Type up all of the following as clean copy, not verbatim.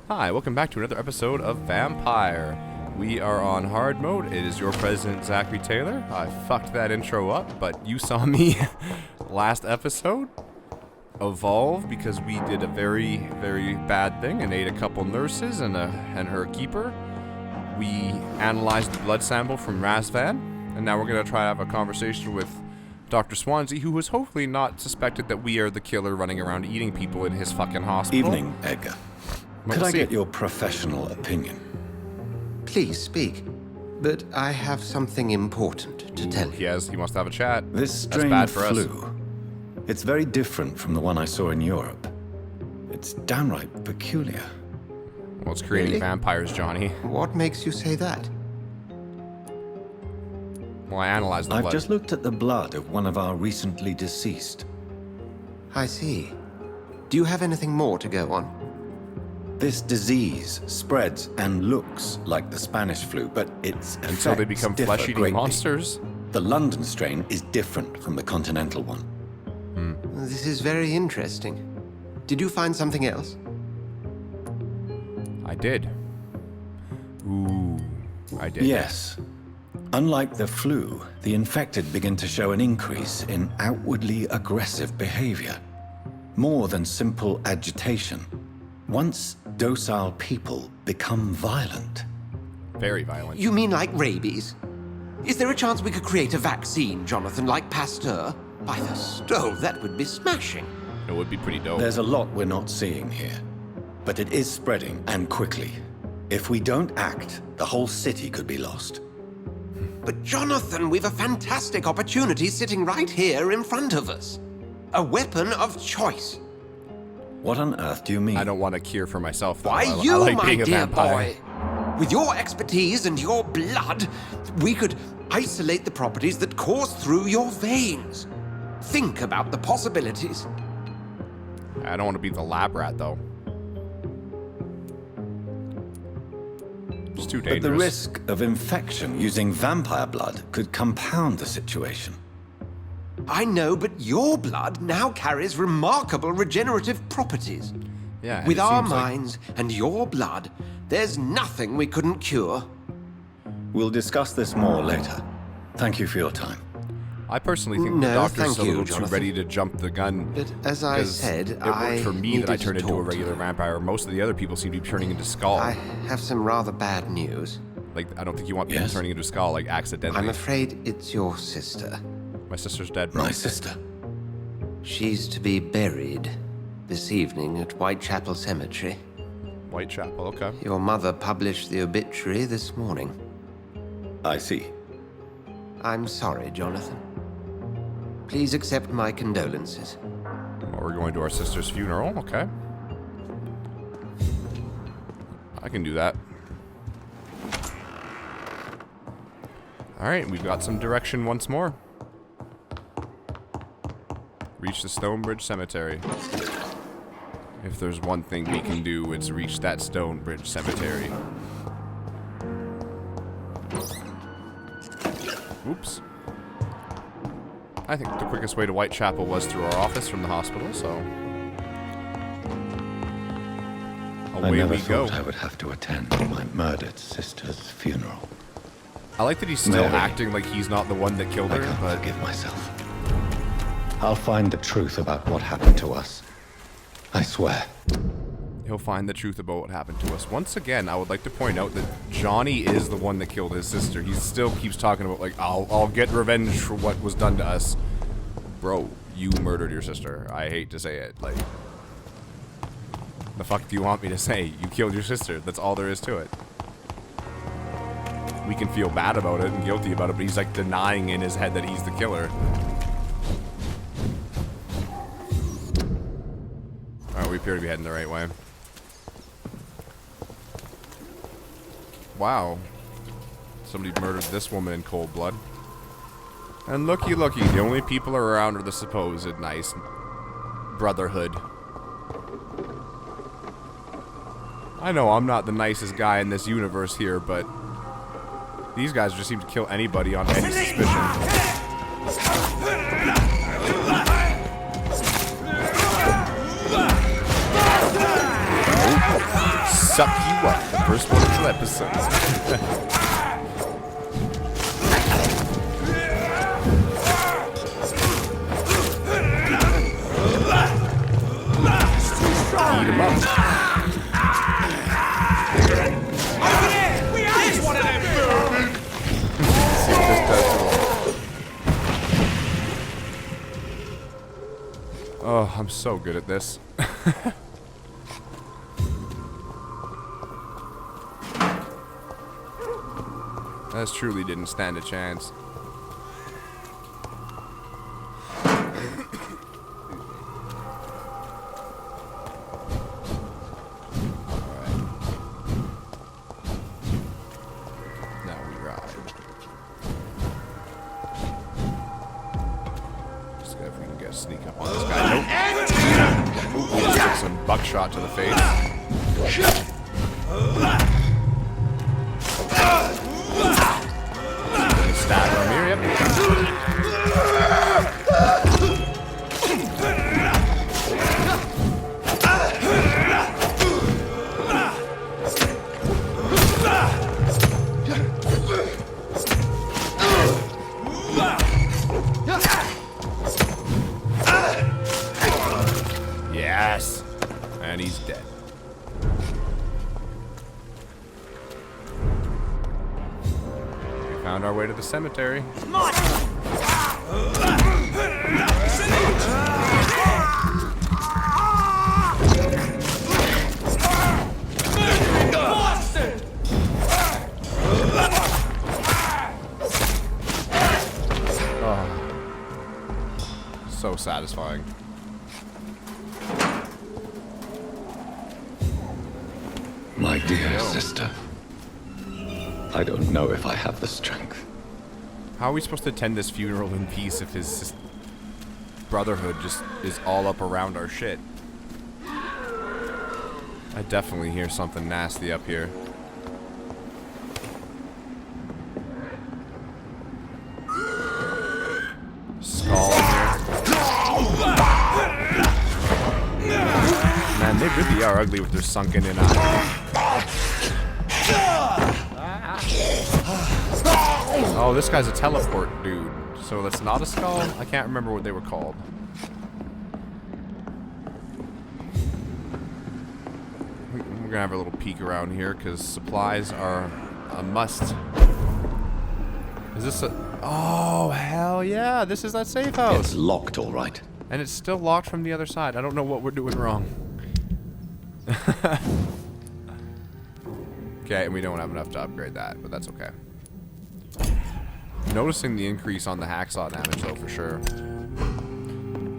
Hi, welcome back to another episode of Vampyr. We are on hard mode. It is your president, Zachary Taylor. I fucked that intro up, but you saw me last episode evolve because we did a very, very bad thing and ate a couple nurses and her keeper. We analyzed the blood sample from Razvan, and now we're going to try to have a conversation with Dr. Swansea, who has hopefully not suspected that we are the killer running around eating people in his fucking hospital. Evening, Edgar. Could I get your professional opinion? Please speak. But I have something important to tell you. He must have a chat. This strain bad for flu. us. It's very different from the one I saw in Europe. It's downright peculiar. Well, it's creating Really? vampires, Johnny. What makes you say that? Well, I analyzed the I've blood. just looked at the blood of one of our recently deceased. I see. Do you have anything more to go on? This disease spreads and looks like the Spanish flu, but its effects Until they become differ flesh-eating greatly. monsters? The London strain is different from the continental one. This is very interesting. Did you find something else? I did. Ooh, I did. Yes. Unlike the flu, the infected begin to show an increase in outwardly aggressive behavior. More than simple agitation. Once docile people become violent. Very violent. You mean like rabies? Is there a chance we could create a vaccine, Jonathan, like Pasteur? By the stove, that would be smashing. It would be pretty dope. There's a lot we're not seeing here. But it is spreading, and quickly. If we don't act, the whole city could be lost. But Jonathan, we've a fantastic opportunity sitting right here in front of us. A weapon of choice. What on earth do you mean? I don't want a cure for myself, though. Why, I you, like my being a dear vampire. boy. With your expertise and your blood, we could isolate the properties that course through your veins. Think about the possibilities. I don't want to be the lab rat, though. It's too dangerous. But the risk of infection using vampire blood could compound the situation. I know, but your blood now carries remarkable regenerative properties. Yeah, and With it our seems like- minds and your blood, there's nothing we couldn't cure. We'll discuss this more later. Thank you for your time. I personally think the No, doctor's thank a little you, too Jonathan. ready to jump the gun. But as I 'cause said, it worked for me that I turned into a regular vampire. Most of the other people seem to be turning into Skull. I have some rather bad news. Like, I don't think you want people Yes? turning into Skull, like, accidentally. I'm afraid it's your sister. My sister's dead, bro. My sister. She's to be buried this evening at Whitechapel Cemetery. Whitechapel, okay. Your mother published the obituary this morning. I see. I'm sorry, Jonathan. Please accept my condolences. Well, we're going to our sister's funeral, okay. I can do that. Alright, we've got some direction once more. Reach the Stonebridge Cemetery. If there's one thing we can do, it's reach that Stonebridge Cemetery. Oops. I think the quickest way to Whitechapel was through our office from the hospital, so... I Away never we go. thought I would have to attend my murdered sister's funeral. I like that he's still Mary. acting like he's not the one that killed I her, can't but... forgive myself. I'll find the truth about what happened to us. I swear. He'll find the truth about what happened to us. Once again, I would like to point out that Johnny is the one that killed his sister. He still keeps talking about, like, I'll get revenge for what was done to us. Bro, you murdered your sister. I hate to say it. Like, the fuck do you want me to say? You killed your sister. That's all there is to it. We can feel bad about it and guilty about it, but he's, like, denying in his head that he's the killer. Alright, we appear to be heading the right way. Wow. Somebody murdered this woman in cold blood. And looky, the only people around are the supposed nice brotherhood. I know I'm not the nicest guy in this universe here, but these guys just seem to kill anybody on any suspicion. suck you up. The first one of the episode. Eat him up. See what this does to him. Oh, I'm so good at this. That truly didn't stand a chance. Sneak up on this guy. Nope. Ooh, he just took some buckshot to the face. Stab him here, yep. Yes! And he's dead. We found our way to the cemetery. Come on! Oh. So satisfying. My dear sister, I don't know if I have the strength. How are we supposed to attend this funeral in peace if his brotherhood just is all up around our shit? I definitely hear something nasty up here. Skull in here. Man, they really are ugly with their sunken in eyes. Oh, this guy's a teleport dude. So that's not a skull? I can't remember what they were called. We're gonna have a little peek around here because supplies are a must. Is this a... Oh, hell yeah. This is that safe house. It's locked, all right. And it's still locked from the other side. I don't know what we're doing wrong. Okay, and we don't have enough to upgrade that, but that's okay. Noticing the increase on the hacksaw damage, though, for sure.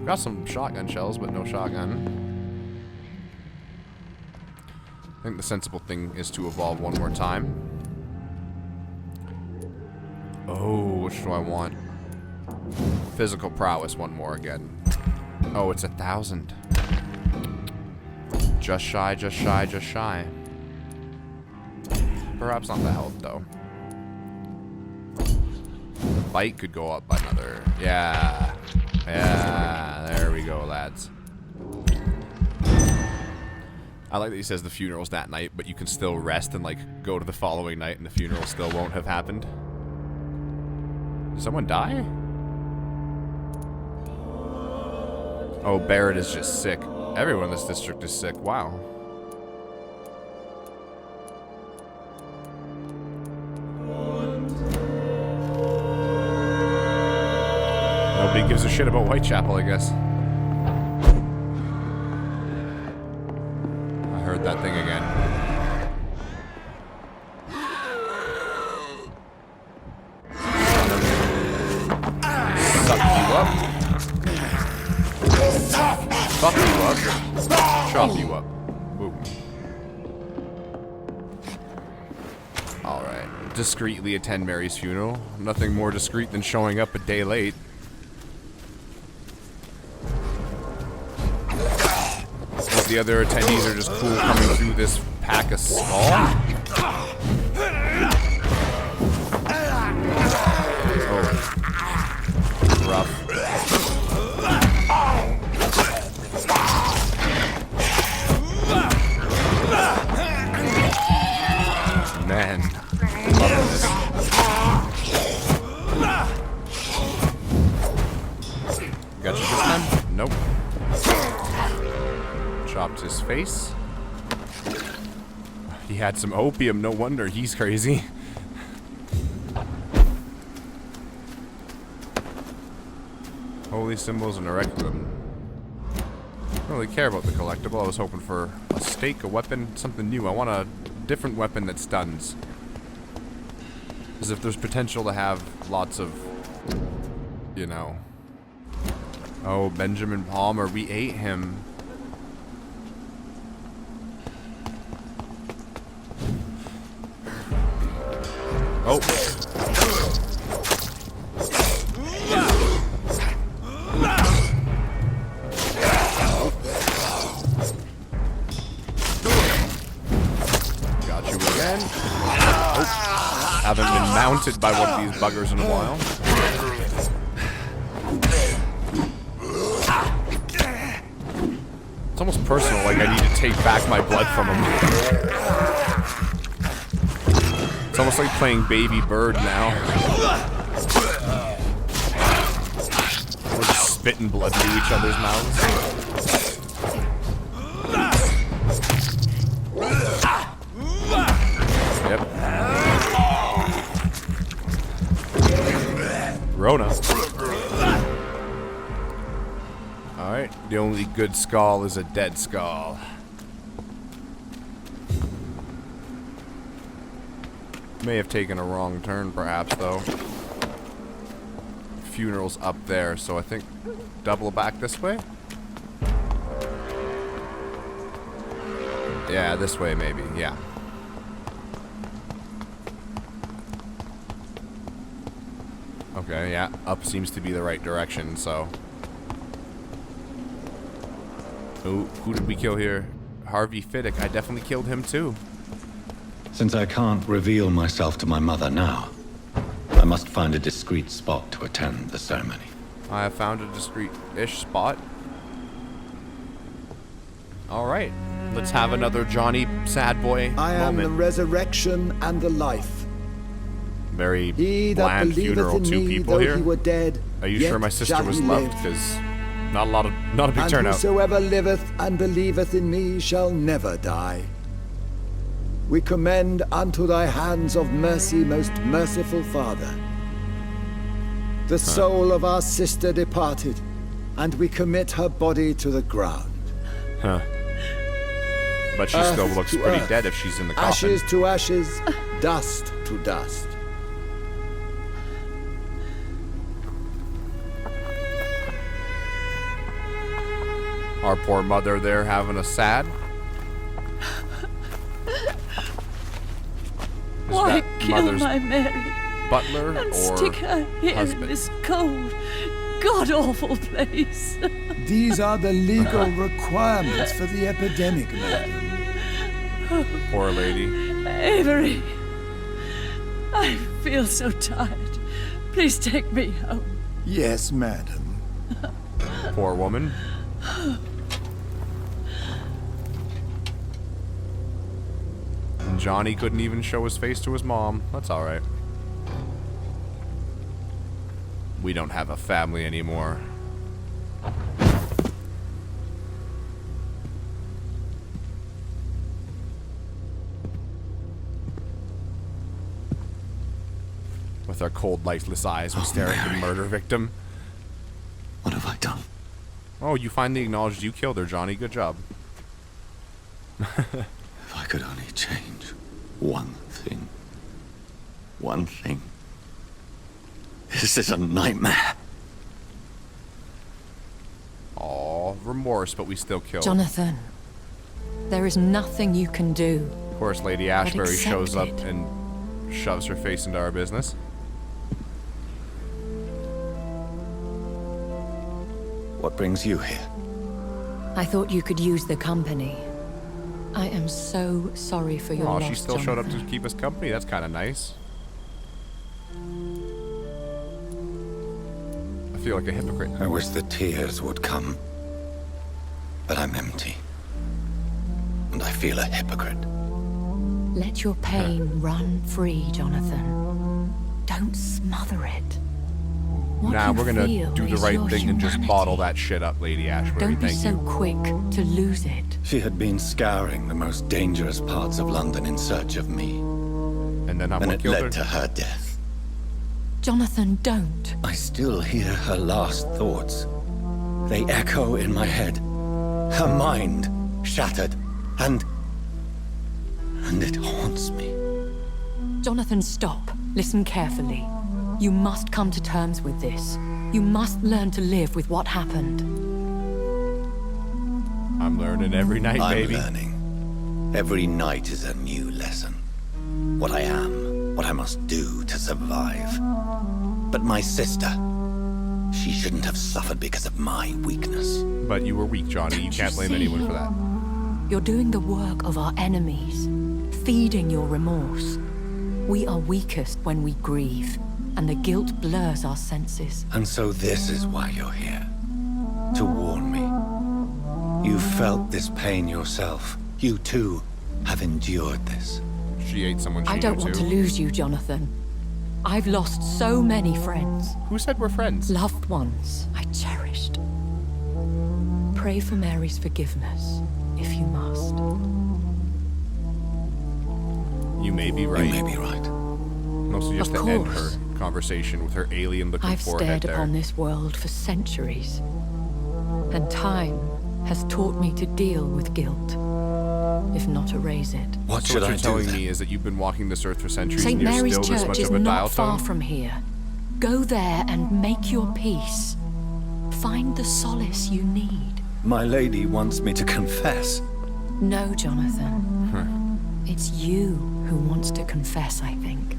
Got some shotgun shells, but no shotgun. I think the sensible thing is to evolve one more time. Oh, which do I want? Physical prowess, one more again. Oh, it's 1,000. Just shy, just shy, just shy. Perhaps not the health, though. The bite could go up by another. Yeah. Yeah. There we go, lads. I like that he says the funeral's that night, but you can still rest and, like, go to the following night and the funeral still won't have happened. Did someone die? Oh, Barrett is just sick. Everyone in this district is sick. Wow. Nobody gives a shit about Whitechapel, I guess. I heard that thing again. Suck you up. Fuck you up. Chop you up. Boom. Alright. Discreetly attend Mary's funeral. Nothing more discreet than showing up a day late. The other attendees are just cool coming through this pack of skull. Oh. Rough. man. Loving this. Got you this time? Nope. Chopped his face. He had some opium, no wonder he's crazy. Holy symbols and Oraculum. I don't really care about the collectible. I was hoping for a stake, a weapon, something new. I want a different weapon that stuns. As if there's potential to have lots of, you know. Oh, Benjamin Palmer, we ate him. Oh. Got you again. Oh. Haven't been mounted by one of these buggers in a while. It's almost personal, like I need to take back my blood from him. It's almost like playing Baby Bird now. We're just spitting blood into each other's mouths. Yep. Rona. Alright, the only good skull is a dead skull. May have taken a wrong turn, perhaps, though. Funeral's up there, so I think double back this way? Yeah, this way, maybe. Yeah. Okay, yeah. Up seems to be the right direction, so... Ooh, who did we kill here? Harvey Fiddick. I definitely killed him, too. Since I can't reveal myself to my mother now, I must find a discreet spot to attend the ceremony. I have found a discreet-ish spot. Alright, let's have another Johnny sad boy I am the moment. resurrection and the life. Very He that bland believeth funeral, in two me, people though here. he were dead, Are you yet sure my sister shall was he loved? live. Because not a big And turnout. whosoever liveth and believeth in me shall never die. We commend unto thy hands of mercy, most merciful Father, the soul of our sister departed, and we commit her body to the ground. Huh. But she Earth still looks to pretty earth, dead if she's in the coffin. Ashes to ashes, dust to dust. Our poor mother there having a sad. Is Why that kill mother's my Mary butler and or stick her here husband? in this cold, god-awful place? These are the legal requirements for the epidemic, madam. Poor lady. Avery, I feel so tired. Please take me home. Yes, madam. Poor woman. And Johnny couldn't even show his face to his mom. That's alright. We don't have a family anymore. With our cold, lifeless eyes, we stare at the Mary. murder victim. What have I done? Oh, you finally acknowledged you killed her, Johnny. Good job. If I could only change one thing. One thing. This is a nightmare. Aw, remorse, but we still killed. Jonathan, there is nothing you can do. Of course, Lady Ashbury accept shows up it. and shoves her face into our business. What brings you here? I thought you could use the company. I am so sorry for your Aw, loss, she still showed up to Jonathan. keep us company. That's kind of nice. I feel like a hypocrite. I wish the tears would come. But I'm empty. And I feel a hypocrite. Let your pain run free, Jonathan. Don't smother it. What Nah, you we're gonna feel do the is right your thing and just humanity. bottle that shit up, Lady Ashbury. Don't be Thank so you. quick to lose it. She had been scouring the most dangerous parts of London in search of me, And then and what it killed her? led to her death. Jonathan, don't. I still hear her last thoughts. They echo in my head. Her mind shattered, and it haunts me. Jonathan, stop. Listen carefully. You must come to terms with this. You must learn to live with what happened. I'm learning every night, I'm baby. learning. Every night is a new lesson. What I am, what I must do to survive. But my sister, she shouldn't have suffered because of my weakness. But you were weak, Johnny. You Don't can't you blame see? anyone for that. You're doing the work of our enemies, feeding your remorse. We are weakest when we grieve, and the guilt blurs our senses. And so this is why you're here. To warn me. You've felt this pain yourself. You too have endured this. She ate someone she I don't knew want too. to lose you, Jonathan. I've lost so many friends, Who said we're friends? loved ones I cherished. Pray for Mary's forgiveness, if you must. You may be right. You may be right. Mostly just Of to end course. her conversation with her alien-looking I've forehead stared there. upon this world for centuries, and time has taught me to deal with guilt, if not erase it. What So should what I you're do telling then? me is that you've been walking this earth for centuries St. and you're Mary's still this Church much is of a dial not far tone? from here. Go there and make your peace. Find the solace you need. My lady wants me to confess. No, Jonathan. It's you who wants to confess, I think.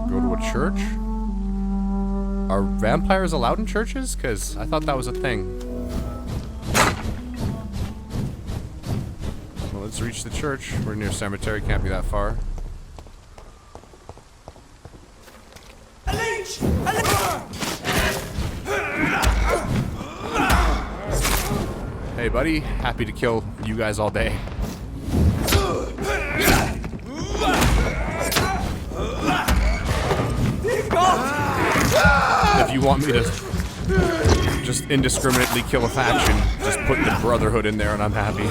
Go to a church? Are vampires allowed in churches? Because I thought that was a thing. Well, let's reach the church. We're near cemetery, can't be that far. Hey, buddy. Happy to kill you guys all day. If you want me to just indiscriminately kill a faction, just put the Brotherhood in there and I'm happy.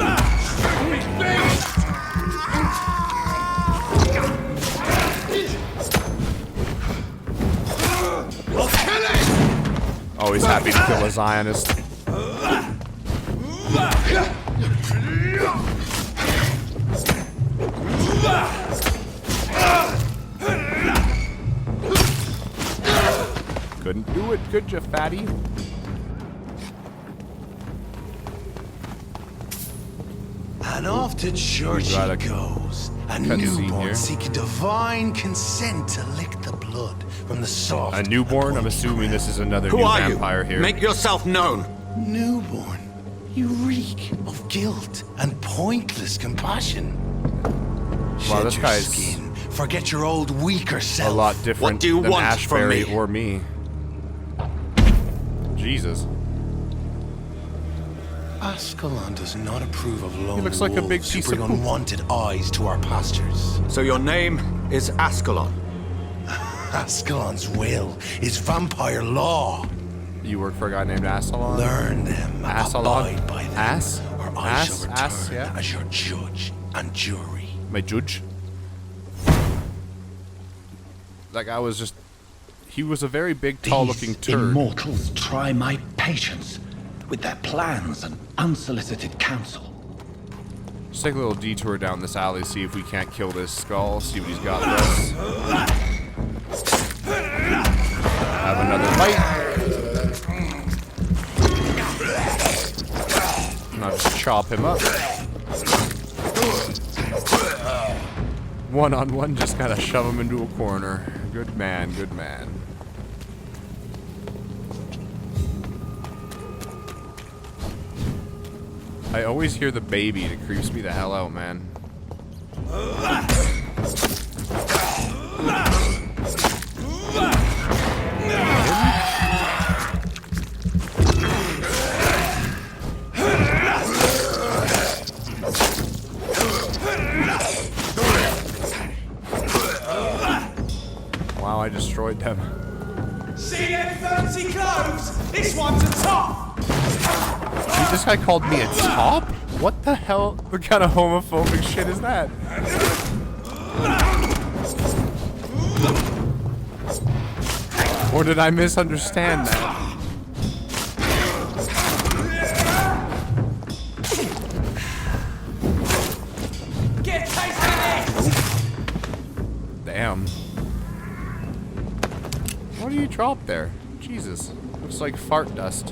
Always happy to kill a Zionist. Couldn't do it, could you, fatty? And off to church got a he goes, a cutscene newborn here. seeking divine consent to lick the blood from the soft. A newborn? I'm assuming this is another new vampire here. Make yourself known. Newborn, you reek of guilt and pointless compassion. Wow, Shed this your guy's skin, forget your old weaker a self. lot different What do you than want from Ashbury me? or me. Jesus. Ascalon does not approve of lone looks like a big wolves piece who bring of poop. unwanted eyes to our pastures. So your name is Ascalon. Ascalon's will is vampire law. You work for a guy named Ascalon? Learn them, Ascalon? abide by them, Ass? or I Ass? shall return Ass, yeah. as your judge and jury. My judge? That guy was just... He was a very big, tall-looking These turd. immortals try my patience with their plans and unsolicited counsel. Let's take a little detour down this alley, see if we can't kill this skull, see what he's got for us. Have another bite. And I'll just chop him up. One-on-one, just gotta shove him into a corner. Good man, good man. I always hear the baby and it creeps me the hell out, man. I destroyed them. See them fancy clothes? This one's a top! Dude, this guy called me a top? What the hell? What kind of homophobic shit is that? Or did I misunderstand that? Get a taste of this! Damn. What do you drop there? Jesus. Looks like fart dust.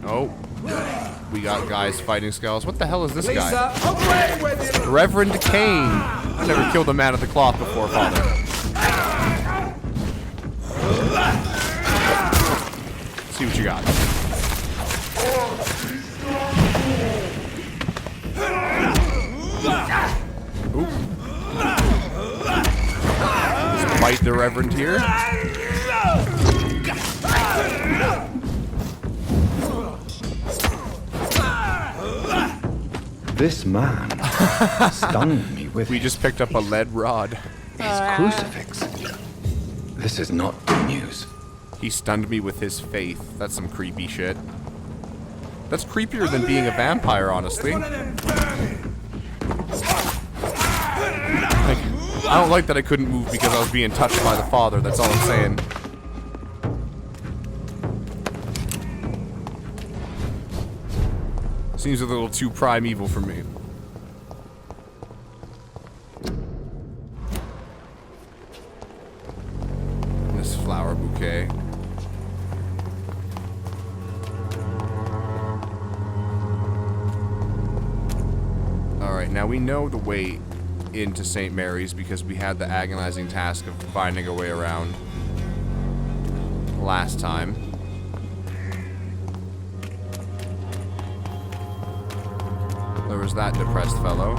Oh. We got guys fighting skulls. What the hell is this guy? Away with you! Reverend Cain. I've never killed a man at the cloth before, Father. Let's see what you got. Ooh. Let's fight the Reverend here. This man stunned me with We just picked up a lead rod. his crucifix. This is not good news. He stunned me with his faith. That's some creepy shit. That's creepier than being a vampire, honestly. Like, I don't like that I couldn't move because I was being touched by the Father. That's all I'm saying. Seems a little too primeval for me. This flower bouquet. Alright, now we know the way into St. Mary's because we had the agonizing task of finding a way around last time. There was that depressed fellow.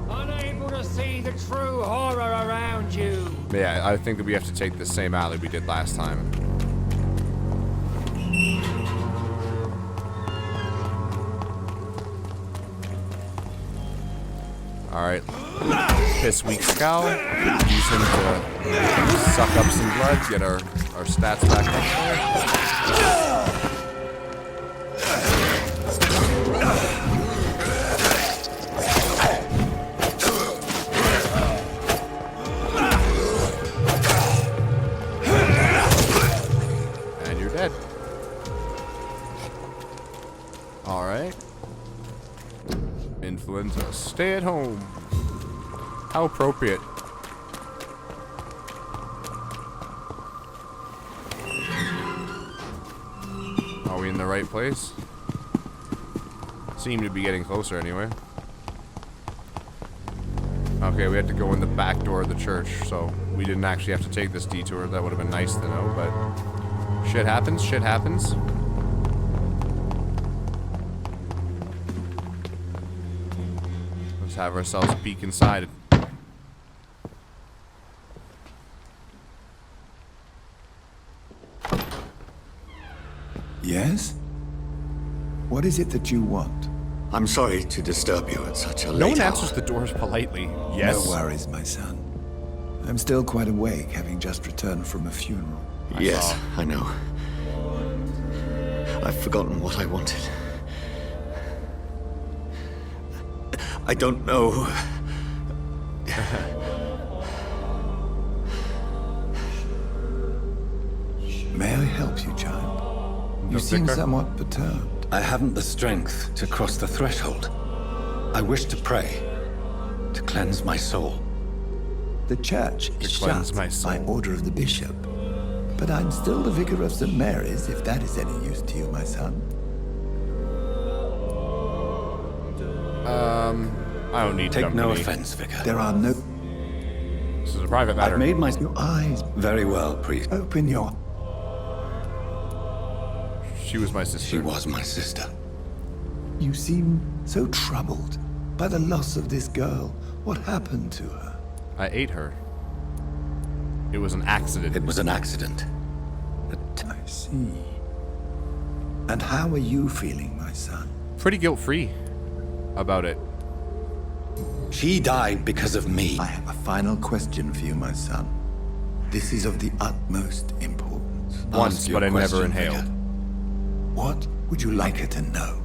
Unable to see the true horror around you. Yeah, I think that we have to take the same alley we did last time. Alright. Piss weak scowl. Use him to suck up some blood, get our stats back up there. And you're dead. Alright. Influenza. Stay at home. How appropriate. Are we in the right place? Seem to be getting closer anyway. Okay, we had to go in the back door of the church, so we didn't actually have to take this detour. That would have been nice to know, but shit happens, shit happens. Let's have ourselves a peek inside. Yes? What is it that you want? I'm sorry to disturb you at such a late No one hour. answers the doors politely. Yes. No worries, my son. I'm still quite awake, having just returned from a funeral. Yes, I know. I've forgotten what I wanted. I don't know. May I help you, child? You No seem thicker? somewhat perturbed. I haven't the strength to cross the threshold. I wish to pray, to cleanse my soul. The church is cleanse shut my by soul. order of the bishop. But I'm still the vicar of St. Mary's, if that is any use to you, my son. I don't need Take company. no offense, Vicar. There are no... This is a private matter. I've made my... Your eyes. Very well, priest. Open your... She was my sister. She was my sister. You seem so troubled by the loss of this girl. What happened to her? I ate her. It was an accident. It was an accident. I see. And how are you feeling, my son? Pretty guilt-free about it. She died because of me. I have a final question for you, my son. This is of the utmost importance. Once, Ask your but I never question, inhaled. Vicar. What would you like her to know?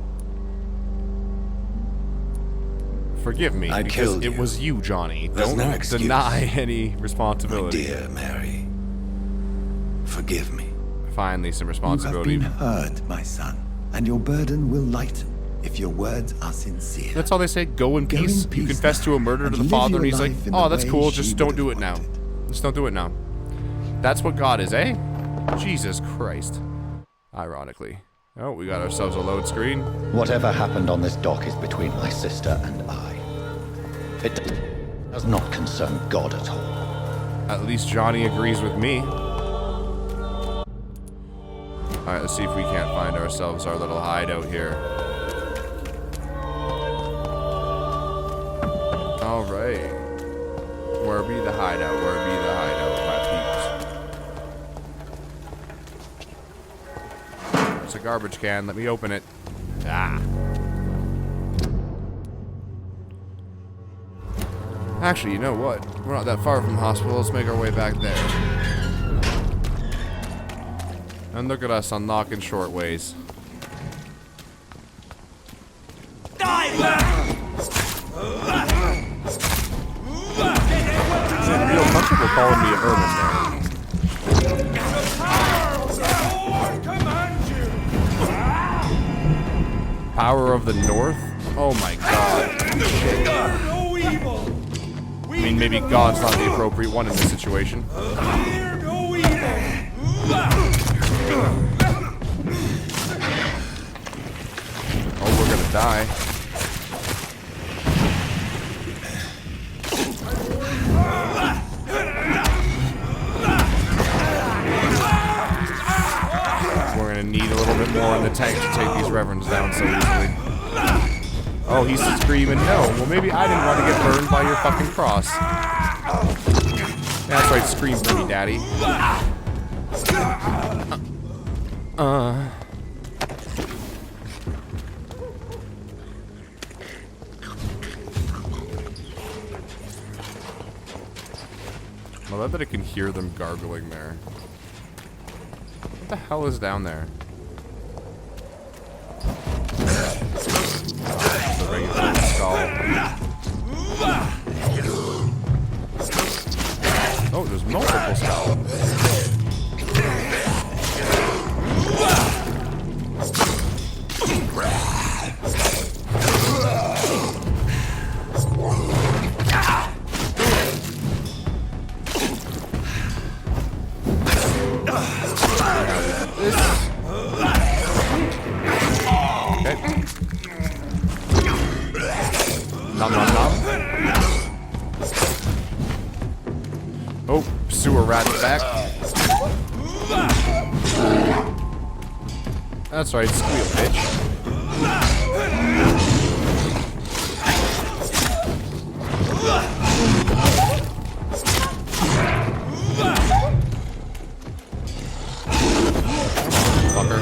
Forgive me, I because killed it you. was you, Johnny. There's Don't no excuse. deny any My responsibility. dear Mary, forgive me. Finally, some You have responsibility. been heard, my son, and your burden will lighten if your words are sincere. That's all they say. Go in Go in peace. You peace confess now, to a murder to and the live father, your and he's like, life in "Oh, the that's way cool. she Just would don't have do it now. wanted." Just don't do it now." That's what God is, eh? Jesus Christ. Ironically. Oh, we got ourselves a load screen. Whatever happened on this dock is between my sister and I. It does not concern God at all. At least Johnny agrees with me. Alright, let's see if we can't find ourselves our little hideout here. Alright. Where be the hideout? Where be the hideout, my peeps? It's a garbage can. Let me open it. Ah. Actually, you know what? We're not that far from the hospital. Let's make our way back there. And look at us unlocking short ways. Real comfortable calling me a vermin there. Power of the North? Oh my god. I mean, maybe God's not the appropriate one in this situation. Oh, we're gonna die. We're gonna need a little bit more in the tank to take these reverends down so easily. Oh, he's screaming no. Well, maybe I didn't want to get burned by your fucking cross. That's right, scream for me, daddy. I love that I can hear them gargling there. What the hell is down there? The regular skull. Oh, there's multiple skulls. Nom nom nom. Oh, sewer rat's back. That's right, squeal, bitch. Fucker.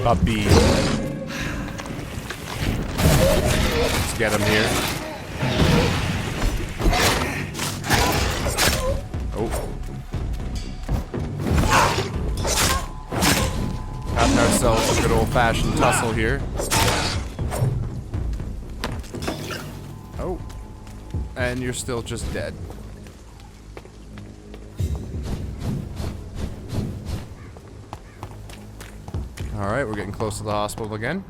Puppy. Let's get him here. Oh. Having ourselves a good old-fashioned tussle here. Oh. And you're still just dead. Alright, we're getting close to the hospital again.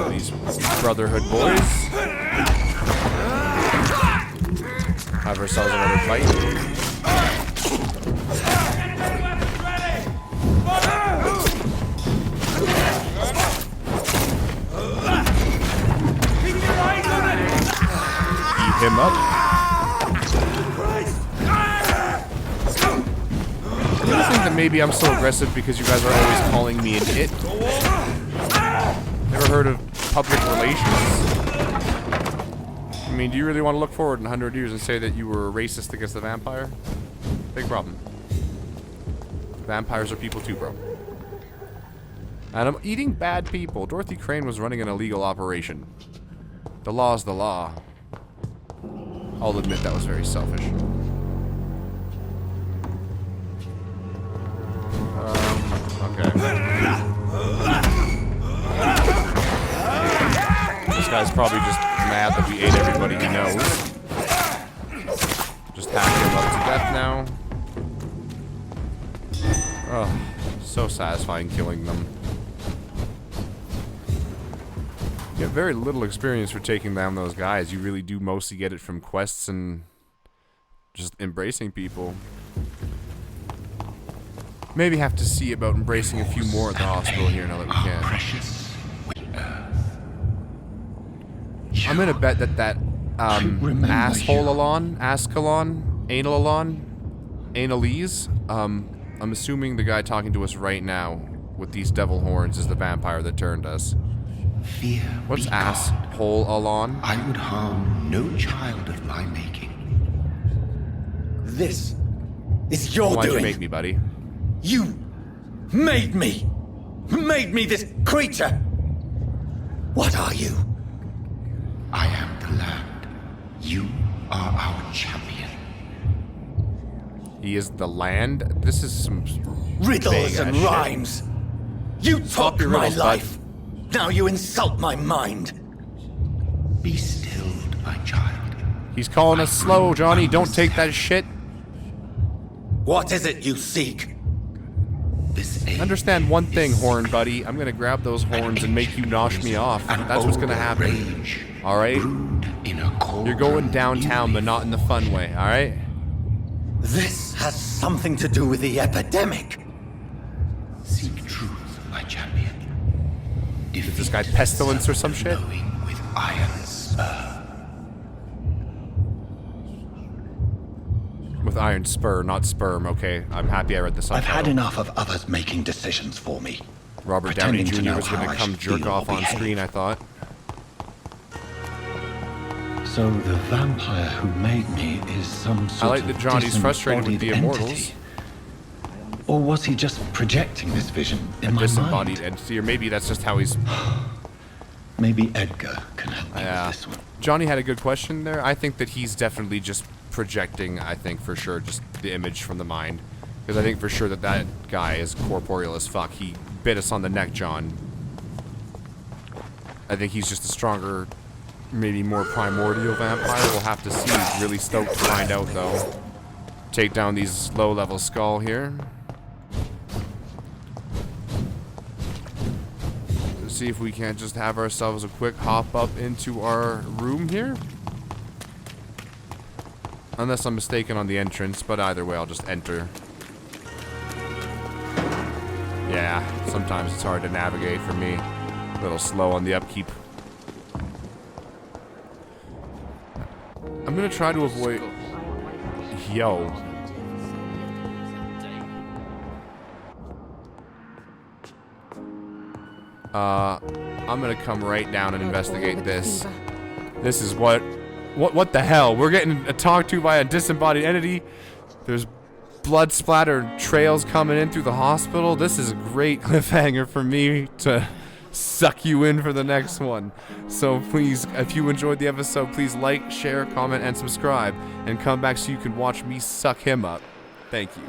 These Brotherhood boys. Have ourselves another fight. Eat him up. I think that maybe I'm so aggressive because you guys are always calling me an it. Never heard of public relations? I mean, do you really want to look forward in 100 years and say that you were racist against the vampire? Big problem. Vampires are people too, bro. And I'm eating bad people. Dorothy Crane was running an illegal operation. The law's the law. I'll admit that was very selfish. Okay. This guy's probably just mad that we ate everybody he knows. Just hack him up to death now. Oh, so satisfying killing them. You have very little experience for taking down those guys. You really do mostly get it from quests and just embracing people. Maybe have to see about embracing a few more at the hospital here now that we can. I'm gonna bet that Asshole-alon, Ascalon, Analese, I'm assuming the guy talking to us right now with these devil horns is the vampire that turned us. Fear. What's Asshole-alon? I would harm no child of my making. This is your Why'd doing. you make me, buddy? You made me! Made me this creature! What are you? I am the land. You are our champion. He is the land? This is some Riddles and shit. rhymes! You Stop took your my riddles, life! Now you insult my mind! Be stilled, my child. He's calling us slow, Johnny. Don't take that shit. What is it you seek? Understand one thing, horn buddy. I'm gonna grab those horns and make you nosh me off. That's what's gonna happen. Alright? You're going downtown, but not in the fun way, alright? This has something to do with the epidemic. Seek truth, my champion. Is this guy pestilence or some shit? With iron spur. With iron spur, not sperm. Okay, I'm happy I read the subtitle. I've had enough of others making decisions for me. Robert Downey Pretending to Jr. know was how gonna I come should jerk feel off or on behave. screen, I thought. So the vampire who made me is some sort I like of that Johnny's frustrated with the disembodied immortals. entity. Or was he just projecting this vision in my Disembodied mind? entity, or maybe that's just how he's... Maybe Edgar can help me Yeah. with this one. Johnny had a good question there. I think that he's definitely just projecting, I think for sure, just the image from the mind. Because I think for sure that that guy is corporeal as fuck. He bit us on the neck, John. I think he's just a stronger, maybe more primordial vampire. We'll have to see. Really stoked to find out, though. Take down these low-level skull here. See if we can't just have ourselves a quick hop up into our room here. Unless I'm mistaken on the entrance, but either way, I'll just enter. Yeah, sometimes it's hard to navigate for me. A little slow on the upkeep. I'm gonna try to avoid... Yo. I'm gonna come right down and investigate this. This is what the hell? We're getting talked to by a disembodied entity. There's blood splattered trails coming in through the hospital. This is a great cliffhanger for me to suck you in for the next one. So please, if you enjoyed the episode, please like, share, comment, and subscribe, and come back so you can watch me suck him up. Thank you.